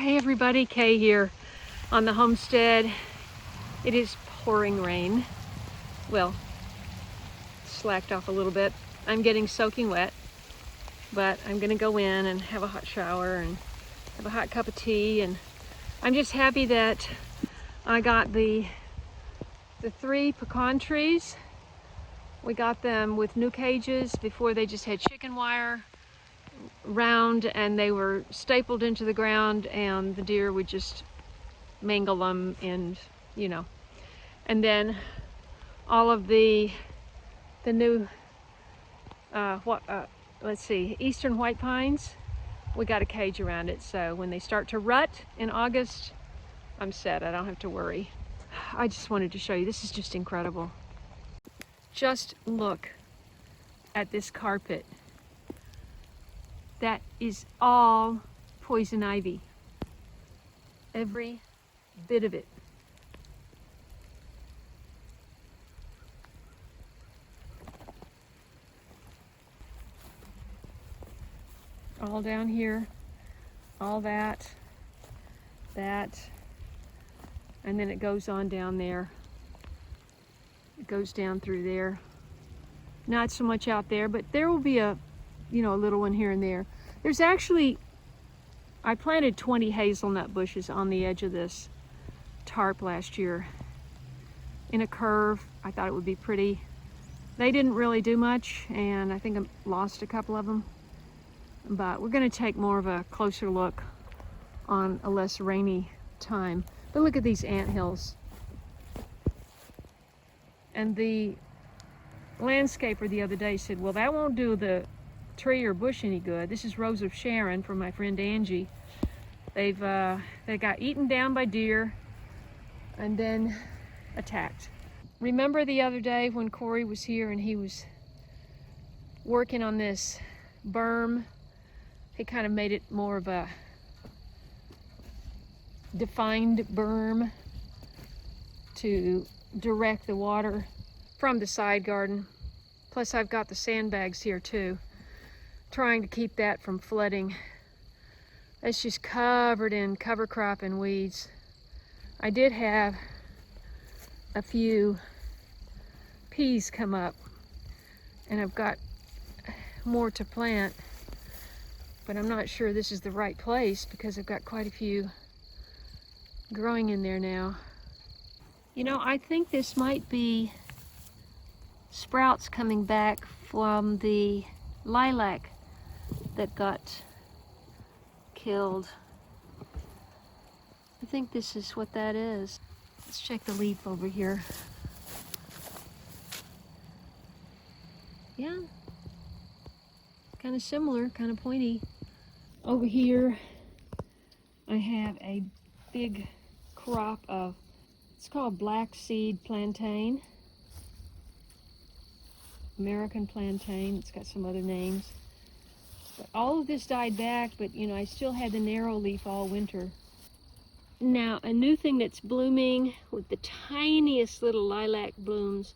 Hey everybody, Kaye here on the homestead. It is pouring rain. Well, slacked off a little bit. I'm getting soaking wet, but I'm gonna go in and have a hot shower and have a hot cup of tea, and I'm just happy that I got the 3 pecan trees. We got them with new cages. Before they just had chicken wire round and they were stapled into the ground, and the deer would just mangle them, and you know. And then all of the new let's see, eastern white pines, we got a cage around it, so when they start to rut in August, I'm set. I don't have to worry. I just wanted to show you, this is just incredible. Just look at this carpet. That is all poison ivy. Every bit of it. All down here, all that, and then it goes on down there. It goes down through there. Not so much out there, but there will be a little one here and there. There's actually, I planted 20 hazelnut bushes on the edge of this tarp last year in a curve. I thought it would be pretty. They didn't really do much, and I think I lost a couple of them. But we're going to take more of a closer look on a less rainy time. But look at these anthills. And the landscaper the other day said, well, that won't do the tree or bush any good. This is Rose of Sharon from my friend Angie. They got eaten down by deer and then attacked. Remember the other day when Corey was here and he was working on this berm? He kind of made it more of a defined berm to direct the water from the side garden. Plus I've got the sandbags here too, trying to keep that from flooding. It's just covered in cover crop and weeds. I did have a few peas come up, and I've got more to plant, but I'm not sure this is the right place because I've got quite a few growing in there now. You know, I think this might be sprouts coming back from the lilac that got killed. I think this is what that is. Let's check the leaf over here. Yeah, kind of similar, kind of pointy. Over here I have a big crop of, it's called black seed plantain. American plantain. It's got some other names. But all of this died back, but you know, I still had the narrow leaf all winter. Now, a new thing that's blooming with the tiniest little lilac blooms,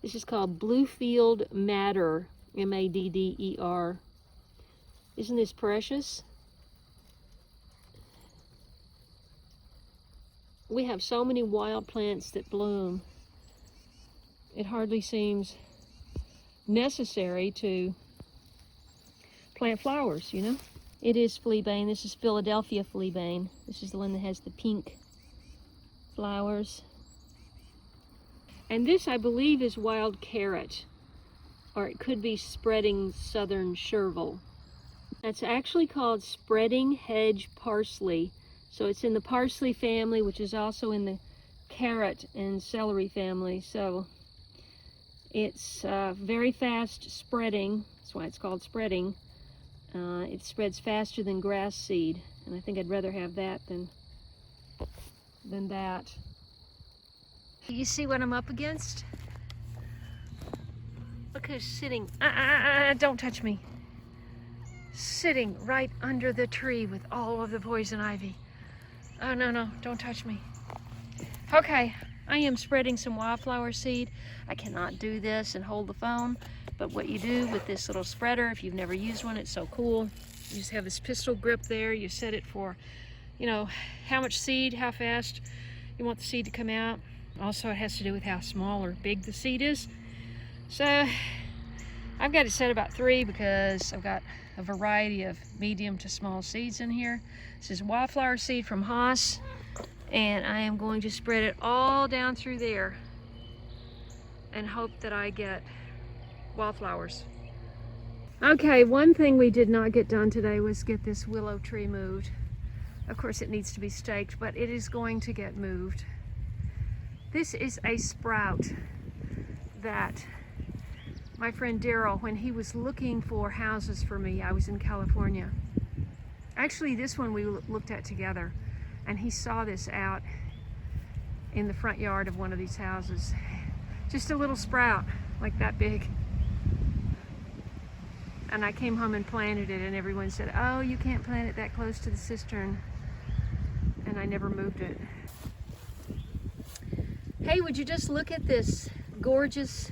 this is called Bluefield Madder, M-A-D-D-E-R. Isn't this precious? We have so many wild plants that bloom. It hardly seems necessary to plant flowers, you know. It is fleabane. This is Philadelphia fleabane. This is the one that has the pink flowers. And this, I believe, is wild carrot, or it could be spreading southern chervil. That's actually called spreading hedge parsley. So it's in the parsley family, which is also in the carrot and celery family. So it's very fast spreading. That's why it's called spreading. It spreads faster than grass seed, and I think I'd rather have that than that. You see what I'm up against? Look who's sitting. Don't touch me. Sitting right under the tree with all of the poison ivy. Oh, no, don't touch me. Okay, I am spreading some wildflower seed. I cannot do this and hold the phone, but what you do with this little spreader, if you've never used one, it's so cool. You just have this pistol grip there. You set it for you know, how much seed, how fast you want the seed to come out. Also, it has to do with how small or big the seed is. So I've got it set about 3 because I've got a variety of medium to small seeds in here. This is wildflower seed from Haas, and I am going to spread it all down through there and hope that I get wildflowers. Okay, one thing we did not get done today was get this willow tree moved. Of course, it needs to be staked, but it is going to get moved. This is a sprout that my friend Daryl, when he was looking for houses for me, I was in California. Actually, this one we looked at together, and he saw this out in the front yard of one of these houses. Just a little sprout, like that big. And I came home and planted it, and everyone said, oh, you can't plant it that close to the cistern. And I never moved it. Hey, would you just look at this gorgeous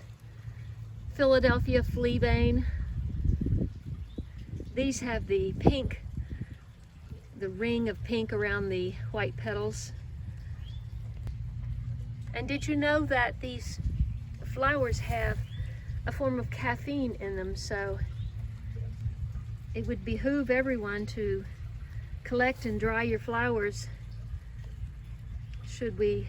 Philadelphia fleabane? These have the pink, the ring of pink around the white petals. And did you know that these flowers have a form of caffeine in them? So it would behoove everyone to collect and dry your flowers should we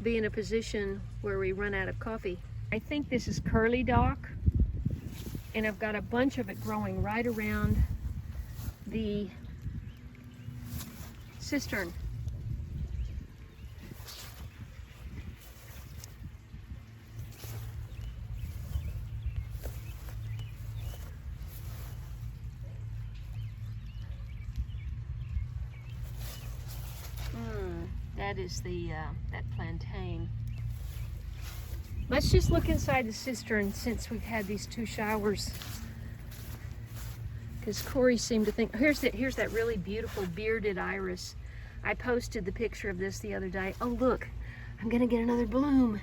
be in a position where we run out of coffee. I think this is curly dock, and I've got a bunch of it growing right around the cistern. That is that plantain. Let's just look inside the cistern since we've had these 2 showers. Because Corey seemed to think, here's that really beautiful bearded iris. I posted the picture of this the other day. Oh look, I'm gonna get another bloom.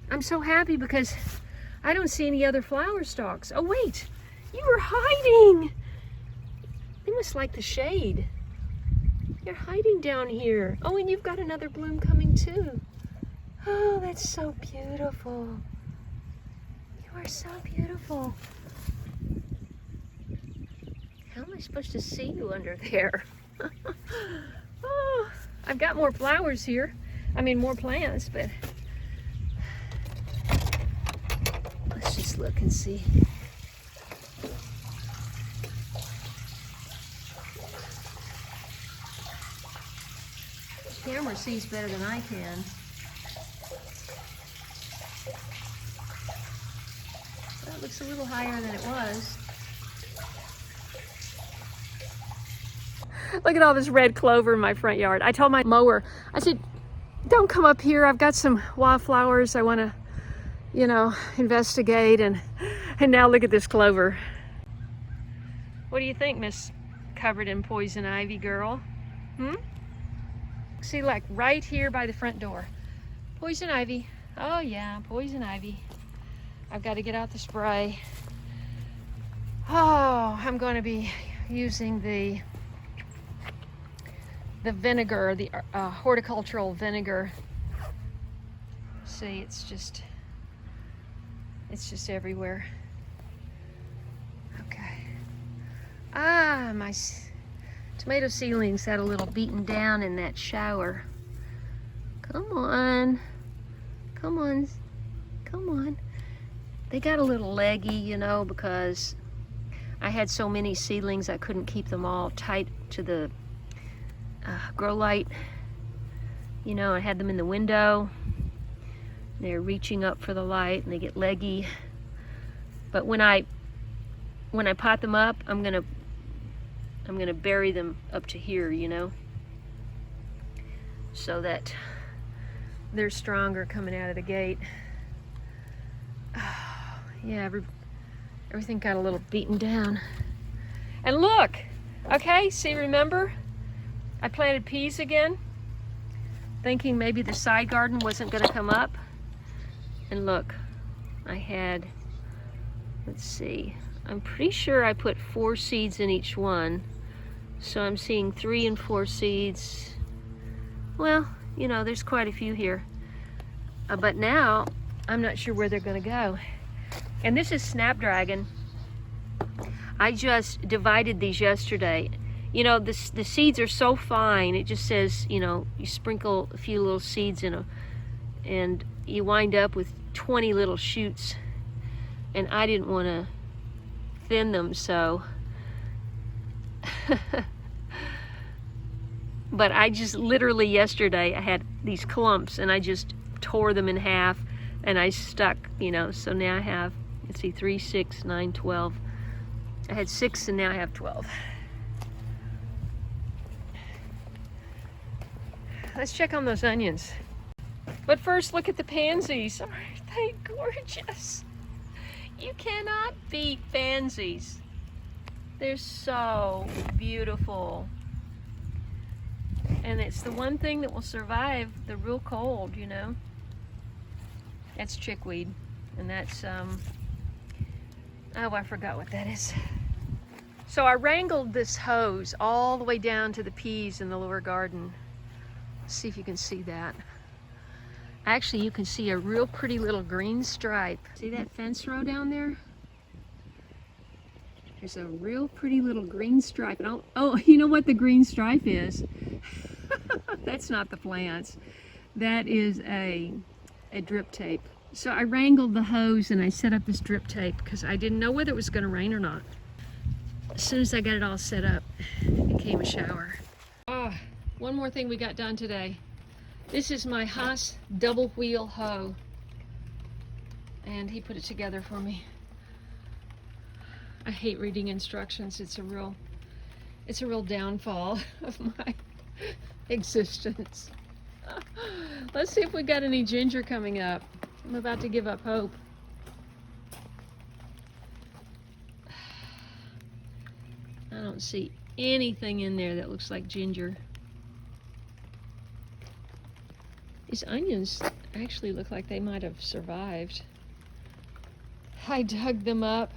I'm so happy because I don't see any other flower stalks. Oh wait, you were hiding. They must like the shade. You're hiding down here. Oh, and you've got another bloom coming too. Oh, that's so beautiful. You are so beautiful. How am I supposed to see you under there? Oh, I've got more flowers here. I mean, more plants, but let's just look and see. The camera sees better than I can. That looks a little higher than it was. Look at all this red clover in my front yard. I told my mower, I said, don't come up here. I've got some wildflowers I want to, you know, investigate. And now look at this clover. What do you think, Miss Covered in Poison Ivy girl? See, like right here by the front door. Poison ivy. Oh yeah, poison ivy. I've got to get out the spray. Oh, I'm going to be using the vinegar, the horticultural vinegar. See, it's just everywhere. Okay. Ah, my tomato seedlings had a little beaten down in that shower. Come on. Come on. Come on. They got a little leggy, you know, because I had so many seedlings I couldn't keep them all tight to the grow light. You know, I had them in the window. They're reaching up for the light and they get leggy. But when I pot them up, I'm gonna bury them up to here, you know, so that they're stronger coming out of the gate. Oh, yeah, everything got a little beaten down. And look, okay, see, remember? I planted peas again, thinking maybe the side garden wasn't gonna come up. And look, I had, let's see, I'm pretty sure I put 4 seeds in each one. So I'm seeing 3 and 4 seeds. Well, you know, there's quite a few here. But now, I'm not sure where they're gonna go. And this is snapdragon. I just divided these yesterday. You know, the seeds are so fine, it just says, you know, you sprinkle a few little seeds in them, and you wind up with 20 little shoots. And I didn't want to thin them, so. But I just literally yesterday, I had these clumps, and I just tore them in half, and I stuck, you know, so now I have, let's see, 3, 6, 9, 12. I had 6 and now I have 12. Let's check on those onions. But first, look at the pansies. Aren't they gorgeous? You cannot beat pansies. They're so beautiful. And it's the one thing that will survive the real cold, you know. That's chickweed. And that's, oh, I forgot what that is. So I wrangled this hose all the way down to the peas in the lower garden. Let's see if you can see that. Actually, you can see a real pretty little green stripe. See that fence row down there? There's a real pretty little green stripe. And oh, you know what the green stripe is? That's not the plants. That is a drip tape. So I wrangled the hose and I set up this drip tape because I didn't know whether it was going to rain or not. As soon as I got it all set up, it came a shower. Oh, one more thing we got done today. This is my Haas double wheel hoe, and he put it together for me. I hate reading instructions. It's a real downfall of my existence. Let's see if we got any ginger coming up. I'm about to give up hope. I don't see anything in there that looks like ginger. These onions actually look like they might have survived. I dug them up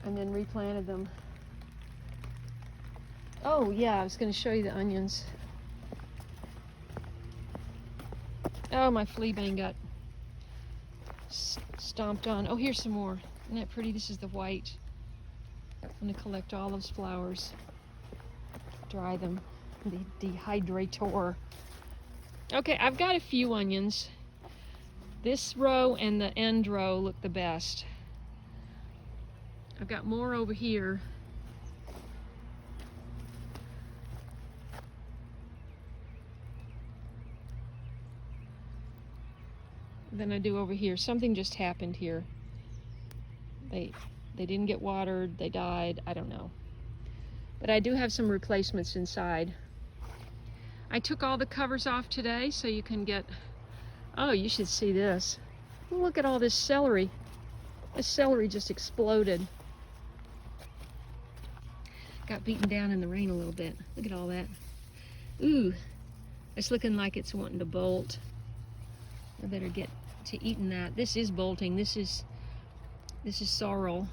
and then replanted them. Oh yeah, I was going to show you the onions. Oh, my flea bane got stomped on. Oh, here's some more. Isn't that pretty? This is the white. I'm going to collect all those flowers, dry them, the dehydrator. Okay, I've got a few onions. This row and the end row look the best. I've got more over here. Than I do over here. Something just happened here. They didn't get watered, they died, I don't know. But I do have some replacements inside. I took all the covers off today so you can get, oh, you should see this. Look at all this celery. This celery just exploded. Got beaten down in the rain a little bit. Look at all that. Ooh, it's looking like it's wanting to bolt. I better get to eating that. This is bolting. This is sorrel.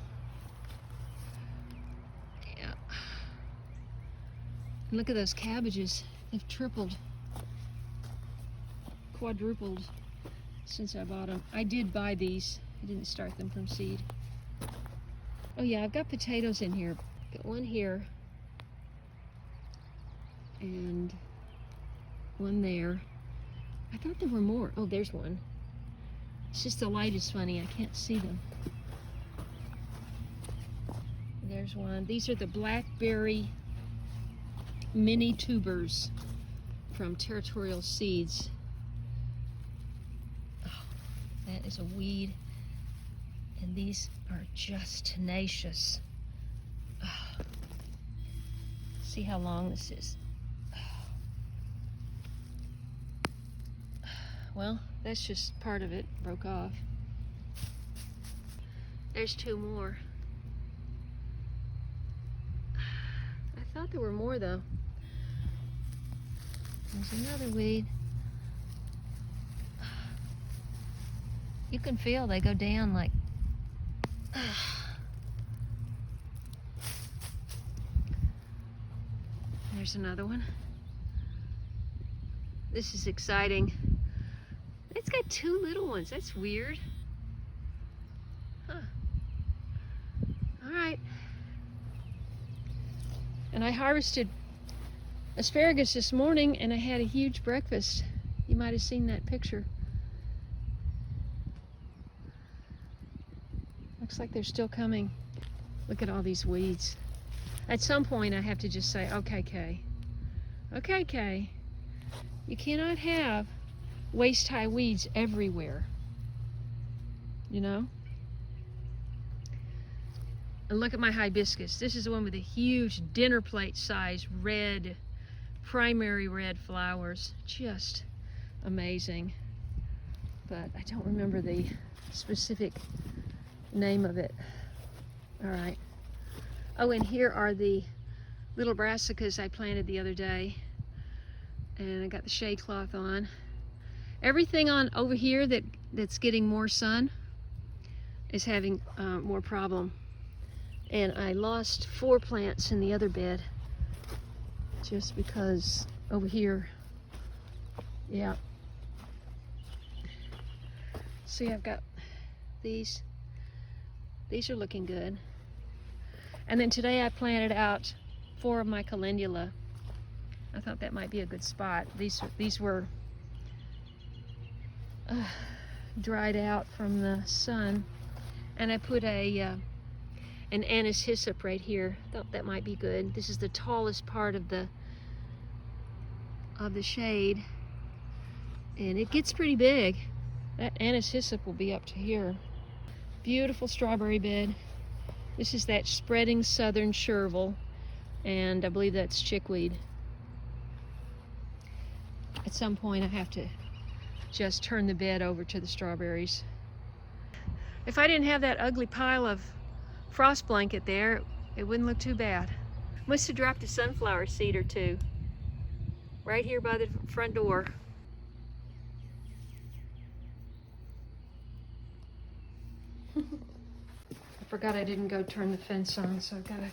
Yeah. And look at those cabbages. They've tripled, quadrupled since I bought them. I did buy these. I didn't start them from seed. Oh yeah, I've got potatoes in here. Got one here and one there. I thought there were more. Oh, there's one. It's just the light is funny. I can't see them. There's one. These are the blackberry mini tubers from Territorial Seeds. Oh, that is a weed. And these are just tenacious. Oh. See how long this is. Well, that's just part of it. Broke off. There's two more. I thought there were more though. There's another weed. You can feel they go down like. There's another one. This is exciting. It's got two little ones. That's weird. Huh. All right. And I harvested asparagus this morning and I had a huge breakfast. You might have seen that picture. Looks like they're still coming. Look at all these weeds. At some point I have to just say, okay, Kaye. Okay, Kaye. You cannot have waist-high weeds everywhere. You know? And look at my hibiscus. This is the one with the huge dinner plate size red, primary red flowers. Just amazing. But I don't remember the specific name of it. All right. Oh, and here are the little brassicas I planted the other day. And I got the shade cloth on. Everything on over here that's getting more sun is having more problem. And I lost 4 plants in the other bed just because over here, yeah. See, I've got these. These are looking good. And then today I planted out 4 of my calendula. I thought that might be a good spot. These were dried out from the sun, and I put an anise hyssop right here. Thought that might be good. This is the tallest part of the shade, and it gets pretty big. That anise hyssop will be up to here. Beautiful strawberry bed. This is that spreading southern chervil, and I believe that's chickweed. At some point I have to just turn the bed over to the strawberries. If I didn't have that ugly pile of frost blanket there, it wouldn't look too bad. Must have dropped a sunflower seed or two right here by the front door. I forgot I didn't go turn the fence on, so I've got to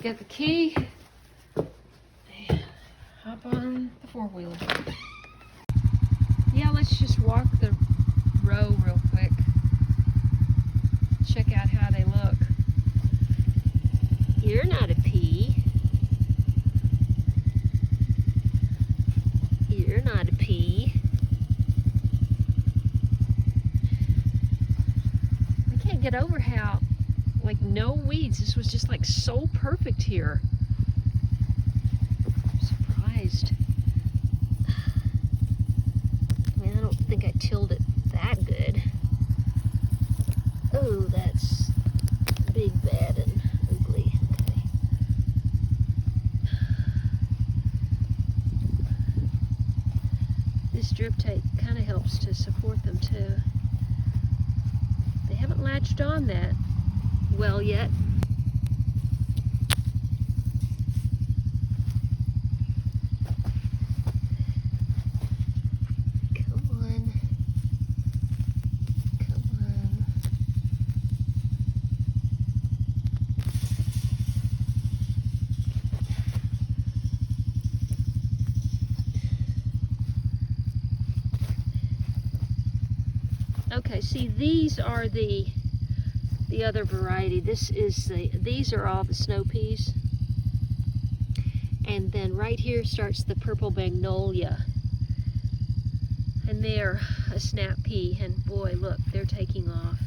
get the key and hop on the four-wheeler. Yeah, let's just walk the row real quick. Check out how they look. You're not a pea. You're not a pea. I can't get over how, like, no weeds. This was just like so perfect here. I'm surprised. I mean, I don't think I tilled it that good. Oh, that's big, bad, and ugly. Okay. This drip tape kind of helps to support them too. They haven't latched on that well yet. Come on. Come on. Okay, see, these are the other variety. These are all the snow peas. And then right here starts the purple magnolia. And they're a snap pea, and boy, look, they're taking off.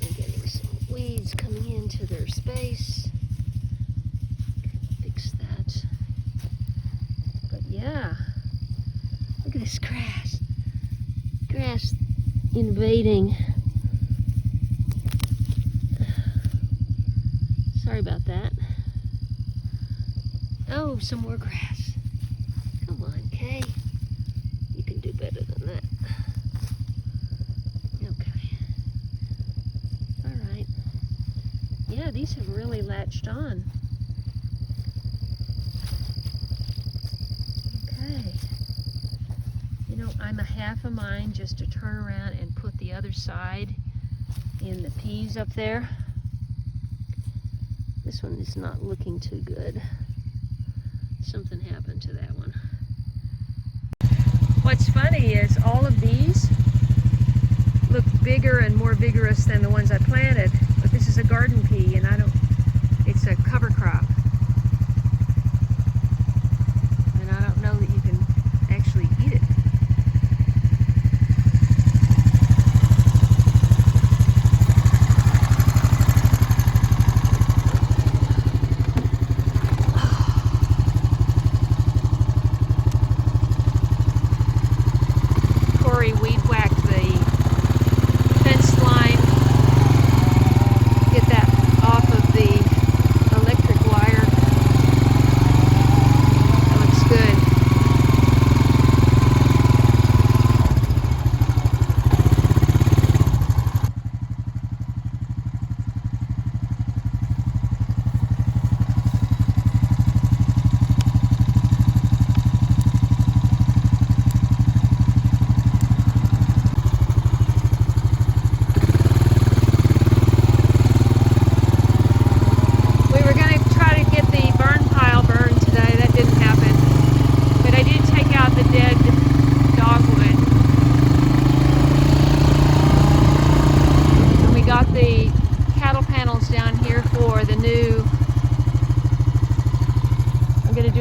They're getting some weeds coming into their space. Fix that. But yeah, look at this grass. Grass invading. Sorry about that. Oh, some more grass. Come on, Kaye. You can do better than that. Okay. All right. Yeah, these have really latched on. Okay. You You know, I'm a half a mind just to turn around and put the other side in the peas up there. This one is not looking too good. Something happened to that one. What's funny is all of these look bigger and more vigorous than the ones I planted, but this is a garden pea and it's a cover crop. And I don't know that you can actually eat it. Weed whacked the fence line, get that off of the electric wire. That looks good.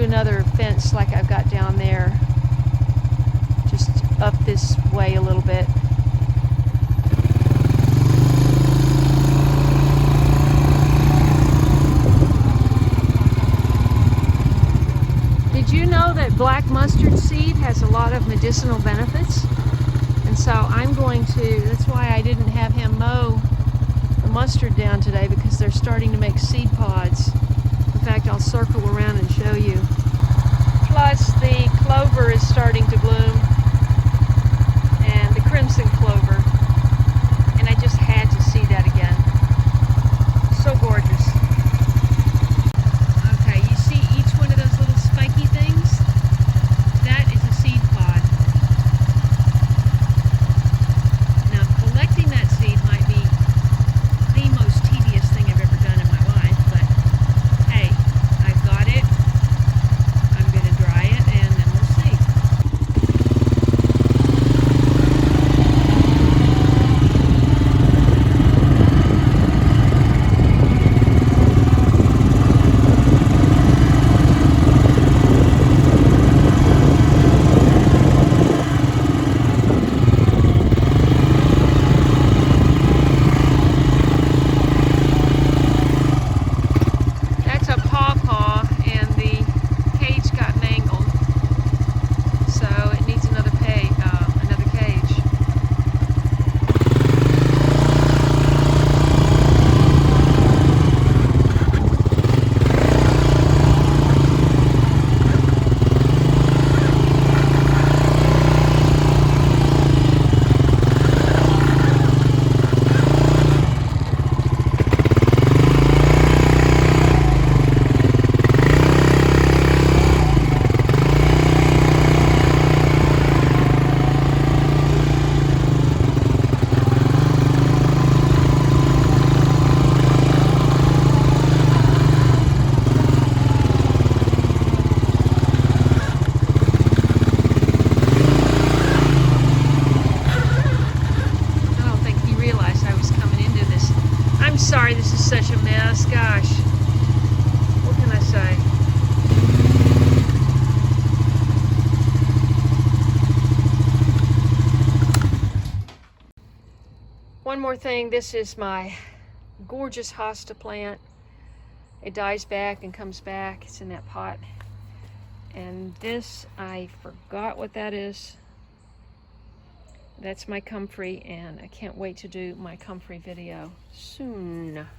Another fence like I've got down there, just up this way a little bit. Did you know that black mustard seed has a lot of medicinal benefits? And so I'm going to, that's why I didn't have him mow the mustard down today, because they're starting to make seed pods. In fact, I'll circle around and show you. Plus, the clover is starting to bloom, and the crimson clover, and I just had to see that again. So gorgeous. Okay, you see each one of those little spiky things? That is a seed pod. Now, collecting that seed might be the most tedious thing I've ever done in my life, but hey, I've got it. I'm going to dry it and then we'll see. Sorry this is such a mess, gosh. What can I say? One more thing, this is my gorgeous hosta plant. It dies back and comes back. It's in that pot. And this, I forgot what that is. That's my comfrey, and I can't wait to do my comfrey video soon.